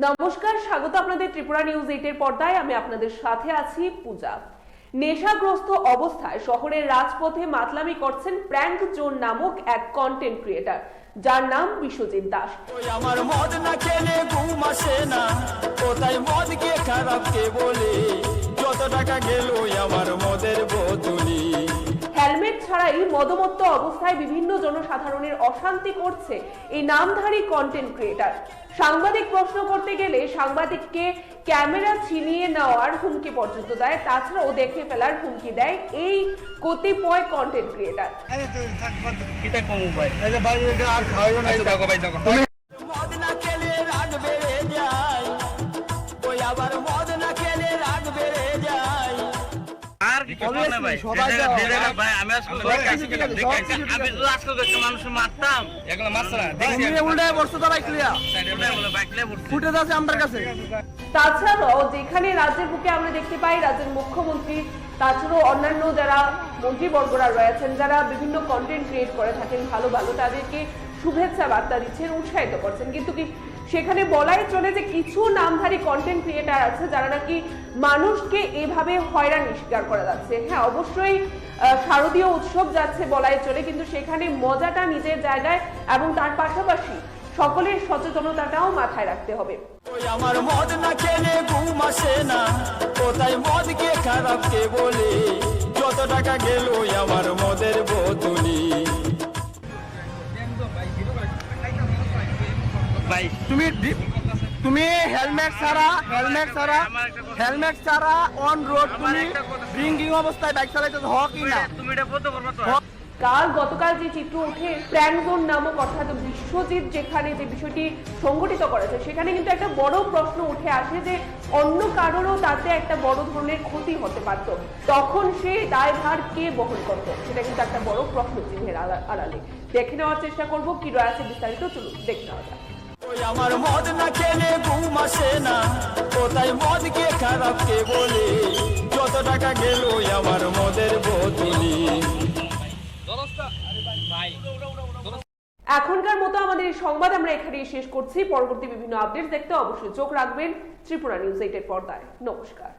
নমস্কার, স্বাগত আপনাদের ত্রিপুরা নিউজ 8 এর পর্দায়। আমি আপনাদের সাথে আছি পূজা। নেশাগ্রস্ত অবস্থায় শহরের রাজপথে মাতলামি করছেন প্র্যাঙ্ক জোন নামক এক কন্টেন্ট ক্রিয়েটর, যার নাম বিশ্বজিৎ দাস। আমার মদ না খেলে ঘুম আসে না, কোথায় মদ কে খারাপ কে বলে, যত টাকা গেল আমার মদের বোতলি। হেলমেট ছাড়াই মদমত্ত অবস্থায় বিভিন্ন জনসাধারণের অশান্তি করছে এই নামধারী কন্টেন্ট ক্রিয়েটর। সাংবাদিক প্রশ্ন করতে গেলে সাংবাদিককে ক্যামেরা ছিনিয়ে নেওয়ার হুমকি পর্যন্ত দেয়, তাছাড়াও দেখে ফেলার হুমকি দেয় এই কতিপয় কন্টেন্ট ক্রিয়েটর। মদ না খেলে রাগ বেড়ে যায়, ওই আবার মদ না খেলে রাগ বেড়ে যায়। তাছাড়াও যেখানে রাজ্যের বুকে আমরা দেখতে পাই রাজ্যের মুখ্যমন্ত্রী, তাছাড়াও অন্যান্য যারা মন্ত্রীবর্গরা রয়েছেন, যারা বিভিন্ন কন্টেন্ট ক্রিয়েট করে থাকেন ভালো ভালো, তাদেরকে শুভেচ্ছা বার্তা দিচ্ছেন, উৎসাহিত করছেন। কিন্তু কি সেখানে বলাই চলে যে কিছু নামধারী কন্টেন্ট ক্রিয়েটার আছে যারা নাকি মানুষকে এভাবে হয়রানি শিকার করে যাচ্ছে। হ্যাঁ, অবশ্যই শারদীয় উৎসব যাচ্ছে বলাই চলে, কিন্তু সেখানে মজাটা নিজের জায়গায় এবং তার পাশাপাশি সকলের সচেতনতাটাও মাথায় রাখতে হবে। ওই আমার মদ না খেলে ঘুম আসে না, কোথায় মদ কে খারাপ কে বলে, যত টাকা গেল আমার মদের বোতলি। তুমি হেলমেট ছাড়া অন রোড তুমি ড্রিঙ্কিং অবস্থায় বাইক চালাইতে হক কি না? গতকাল যে চিত্র উঠে প্র্যাঙ্ক জোন নামক অর্থাৎ বিশ্বজিৎ যেখানে যে বিষয়টি সংগঠিত করেছে, সেখানে কিন্তু একটা বড় প্রশ্ন উঠে আসে যে অন্য কারোরও তাতে একটা বড় ধরনের ক্ষতি হতে পারত, তখন সে দায়ভার কে বহন করত? সেটা কিন্তু একটা বড় প্রশ্ন চিহ্নের আড়ালে। দেখে নেওয়ার চেষ্টা করবো কি রয়েছে বিস্তারিত, চলুন দেখে নেওয়া যাক। ওই আমার মদ না খেলে ঘুম আসে না, কোথায় মদ কে খারাপ কে বলে, যত টাকা গেল আমার মদের বোতলি। এখনকার মতো আমাদের এই সংবাদ আমরা এখানেই শেষ করছি। পরবর্তী বিভিন্ন আপডেট দেখতে অবশ্যই চোখ রাখবেন ত্রিপুরা নিউজ 8 এর পর্দায়। নমস্কার।